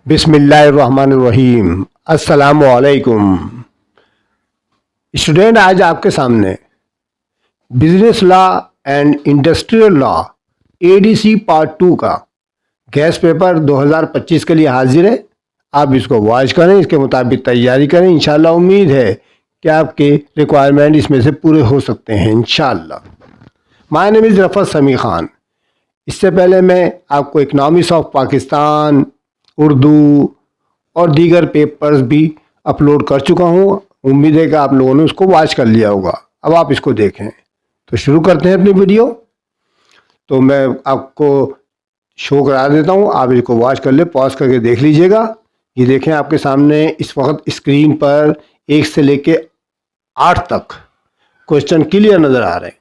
बिस्मिल्लाहिर्रहमानिर्रहीम। अस्सलामुअलैकुम स्टूडेंट, आज आपके सामने business law and industrial law ADC part 2 का गैस पेपर 2025 के लिए हाजिर है। आप इसको वॉच करें, इसके मुताबिक तैयारी करें। इंशाल्लाह उम्मीद है कि आपके रिक्वायरमेंट इसमें से पूरे हो सकते हैं इंशाल्लाह। माय नेम इज़ रफ़त समी खान। इससे पहले मैं आपको इकनॉमिक्स ऑफ पाकिस्तान, उर्दू और दीगर पेपर्स भी अपलोड कर चुका हूँ। उम्मीद है कि आप लोगों ने उसको वॉच कर लिया होगा। अब आप इसको देखें। तो शुरू करते हैं अपनी वीडियो। तो मैं आपको शो करा देता हूँ, आप इसको वॉच कर ले, पॉज करके देख लीजिएगा। ये देखें आपके सामने इस वक्त स्क्रीन पर 1 से लेके 8 तक क्वेश्चन क्लियर नज़र आ रहे हैं।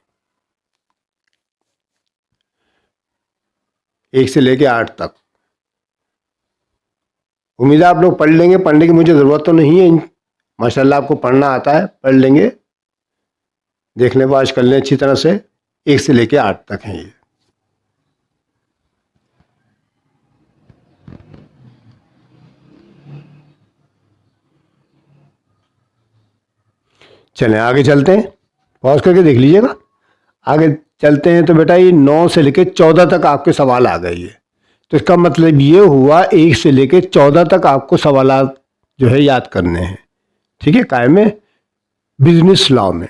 1 से लेके 8 तक। उम्मीद है आप लोग पढ़ लेंगे। पढ़ने की मुझे ज़रूरत तो नहीं है, माशाल्लाह आपको पढ़ना आता है, पढ़ लेंगे। देख लें, वॉच कर लें अच्छी तरह से। 1 से लेके 8 तक हैं ये। चलें आगे चलते हैं, पॉज करके देख लीजिएगा। आगे चलते हैं तो बेटा ये 9 से लेके 14 तक आपके सवाल आ गए। तो इसका मतलब ये हुआ 1 से लेके 14 तक आपको सवाल जो है याद करने हैं। ठीक है, कायम में बिजनेस लॉ में,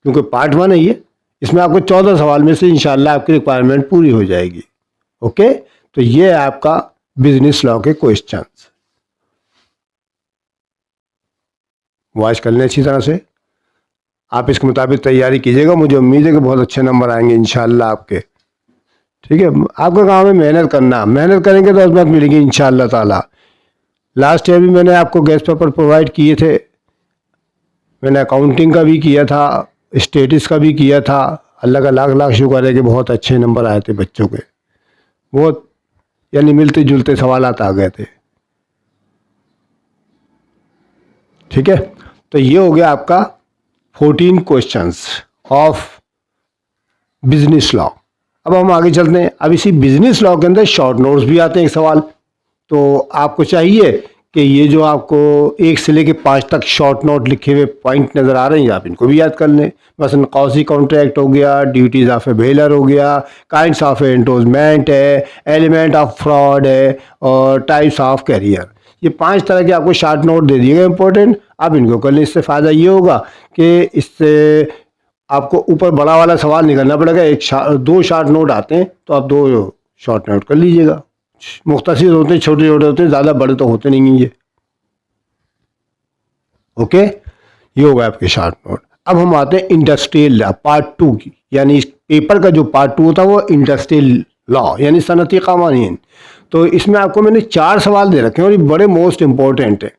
क्योंकि पार्ट 1 है ये, इसमें आपको 14 सवाल में से इंशाल्लाह आपकी रिक्वायरमेंट पूरी हो जाएगी। ओके, तो ये है आपका बिजनेस लॉ के क्वेश्चंस। वॉच कर लें अच्छी तरह से। आप इसके मुताबिक तैयारी कीजिएगा। मुझे उम्मीद है कि बहुत अच्छे नंबर आएंगे इंशाल्लाह आपके। ठीक है, आपका काम है मेहनत करना। मेहनत करेंगे तो अज़मत मिलेगी इंशाल्लाह ताला। लास्ट ईयर भी मैंने आपको गैस पेपर प्रोवाइड किए थे। मैंने अकाउंटिंग का भी किया था, स्टेटिस का भी किया था। अल्लाह का लाख लाख शुक्र है कि बहुत अच्छे नंबर आए थे बच्चों के। बहुत यानी मिलते जुलते सवालात आ गए थे। ठीक है, तो ये हो गया आपका 14 क्वेश्चंस ऑफ बिजनेस लॉ। अब हम आगे चलते हैं। अब इसी बिजनेस लॉ के अंदर शॉर्ट नोट्स भी आते हैं एक सवाल। तो आपको चाहिए कि ये जो आपको 1 से लेके 5 तक शॉर्ट नोट लिखे हुए पॉइंट नज़र आ रहे हैं, आप इनको भी याद कर लें। मसलन कौसी कॉन्ट्रैक्ट हो गया, ड्यूटीज़ ऑफ ए बेलर हो गया, काइंड्स ऑफ एंडोजमेंट है, एलिमेंट ऑफ फ्रॉड है, और टाइप्स ऑफ कैरियर। ये 5 तरह के आपको शॉर्ट नोट दे दिए गए इंपॉर्टेंट। आप इनको कर लें। इससे फ़ायदा ये होगा कि इससे आपको ऊपर बड़ा वाला सवाल निकलना पड़ेगा। 2 शॉर्ट नोट आते हैं तो आप 2 शॉर्ट नोट कर लीजिएगा। मुख्तसर होते हैं, छोटे छोटे होते हैं, ज़्यादा बड़े तो होते नहीं हैं ये। ओके, ये होगा आपके शॉर्ट नोट। अब हम आते हैं इंडस्ट्रियल लॉ पार्ट 2 की, यानी इस पेपर का जो पार्ट 2 होता है वो इंडस्ट्रियल लॉ यानी सनती कानून। तो इसमें आपको मैंने 4 सवाल दे रखे हैं और ये बड़े मोस्ट इंपॉर्टेंट है।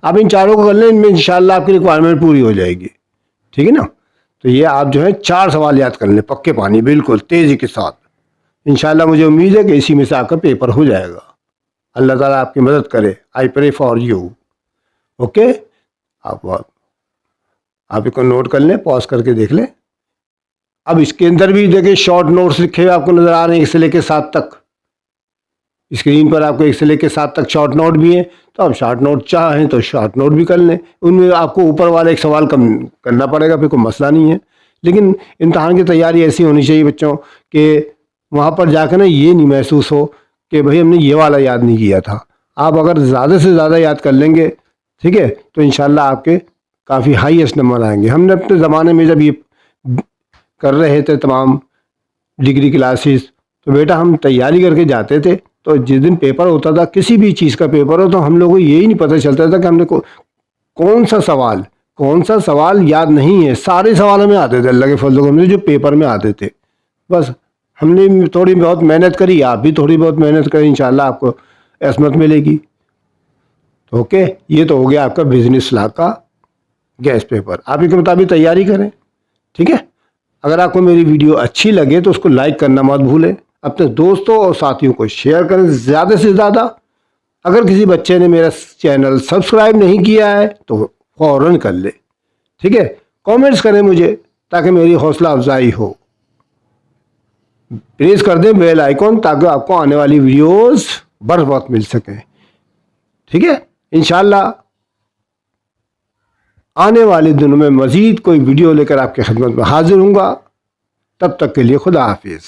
आप इन चारों को कर लें, इनमें इंशाल्लाह आपकी रिक्वायरमेंट पूरी हो जाएगी। ठीक है ना। तो ये आप जो है 4 सवाल याद कर लें पक्के पानी, बिल्कुल तेज़ी के साथ। इंशाल्लाह मुझे उम्मीद है कि इसी में से आपका पेपर हो जाएगा। अल्लाह ताला आपकी मदद करे। I pray for you. Okay, आप इसको नोट कर लें, पॉज करके देख लें। अब इसके अंदर भी देखिए शॉर्ट नोट्स लिखे हुए आपको नज़र आ रहे हैं 1 से लेके 7 तक। स्क्रीन पर आपको 1 से लेके 7 तक शॉर्ट नोट भी हैं। तो आप शॉर्ट नोट चाहें तो शॉर्ट नोट भी कर लें। उनमें आपको ऊपर वाला एक सवाल कम करना पड़ेगा, फिर कोई मसला नहीं है। लेकिन इम्तहान की तैयारी ऐसी होनी चाहिए बच्चों कि वहाँ पर जाकर ना ये नहीं महसूस हो कि भाई हमने ये वाला याद नहीं किया था। आप अगर ज़्यादा से ज़्यादा याद कर लेंगे, ठीक है, तो इंशाल्लाह आपके काफ़ी हाईएस्ट नंबर आएंगे। हमने अपने ज़माने में जब ये कर रहे थे तमाम डिग्री क्लासेस, तो बेटा हम तैयारी करके जाते थे। तो जिस दिन पेपर होता था, किसी भी चीज़ का पेपर हो, तो हम लोगों को यही नहीं पता चलता था कि हमने कौन सा सवाल याद नहीं है। सारे सवाल हमें आते थे अल्लाह के फजल से, जो पेपर में आते थे। बस हमने थोड़ी बहुत मेहनत करी, आप भी थोड़ी बहुत मेहनत करें, इंशाल्लाह आपको असमत मिलेगी। ओके, ये तो हो गया आपका बिजनेस लॉ का गैस पेपर। आप इसके मुताबिक तैयारी करें। ठीक है, अगर आपको मेरी वीडियो अच्छी लगे तो उसको लाइक करना मत भूलें। अपने दोस्तों और साथियों को शेयर करें ज़्यादा से ज़्यादा। अगर किसी बच्चे ने मेरा चैनल सब्सक्राइब नहीं किया है तो फ़ौरन कर ले। ठीक है, कमेंट्स करें मुझे ताकि मेरी हौसला अफजाई हो। प्रेस कर दें बेल आइकॉन ताकि आपको आने वाली वीडियोस बर वक्त मिल सकें। ठीक है, इंशाल्लाह आने वाले दिनों में मज़ीद कोई वीडियो लेकर आपकी खिदमत में हाजिर हूँगा। तब तक के लिए खुदा हाफिज़।